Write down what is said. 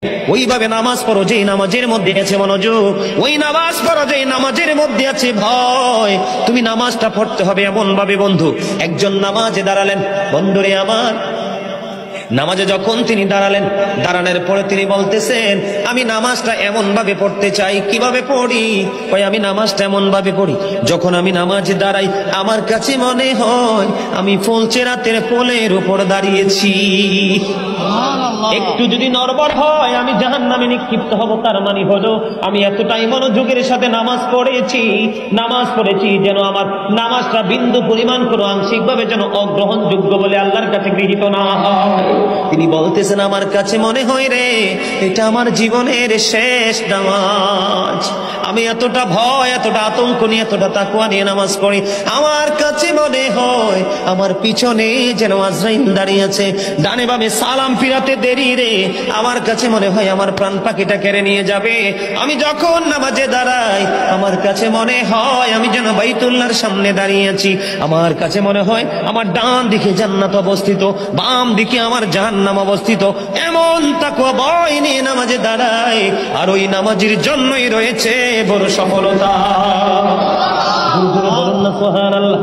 ওইভাবে নামাজ পড়ো যেই নামাজের মধ্যে আছে মনোযোগ, ওই নামাজ পড়ো যেই নামাজের মধ্যে আছে ভয়। তুমি নামাজটা পড়তে হবে এমন ভাবে বন্ধু, একজন নামাজে দাঁড়ালেন, বন্ধুরে আমার, নামাজে যখন তিনি দাঁড়ালেন, দাঁড়ানোর পরে তিনি বলতেছেন আমি নামাজটা এমন ভাবে পড়তে চাই। কিভাবে পড়ি? ওই আমি নামাজটা এমন ভাবে পড়ি, যখন আমি নামাজে দাঁড়াই আমার কাছে মনে হয় আমি ফুলচেরাতের পোলের উপর দাঁড়িয়েছি। একটু যদি নড়বড় হয় আমি জাহান্নামে নিক্ষিপ্ত হব। তার মানে হলো আমি এতটাই মনোযোগের সাথে নামাজ পড়েছি যেন আমার নামাজটা বিন্দু পরিমাণ করে আংশিক ভাবে যেন অগ্রহণযোগ্য বলে আল্লাহর কাছে গৃহীত না হয়। তিনি বলতেছেন আমার কাছে মনে হয় রে এটা আমার জীবনের শেষ নামাজ। আমি এতটা ভয়, এতটা আতঙ্ক নিয়ে, এতটা তাকওয়া নিয়ে নামাজ পড়ি। আমার কাছে মনে হয় আমার পিছনে যেন আজরাইল দাঁড়িয়ে আছে, ডানে বামে সালাম ফিরাতে দেরি রে, আমার কাছে মনে হয় আমার প্রাণ পাখিটা কেড়ে নিয়ে যাবে। আমি যখন নামাজে দাঁড়াই আমার কাছে মনে হয় আমি যেন বাইতুল্লাহর সামনে দাঁড়িয়ে আছি। আমার কাছে মনে হয় আমার ডান দিকে জান্নাত অবস্থিত, বাম দিকে আমার জাহান্নাম অবস্থিত। এমন তাকওয়া ভয় নিয়ে নামাজে দাঁড়াই, আর ওই নামাজের জন্যই রয়েছে বড় সফলতা। বলুন না সুবহানাল্লাহ।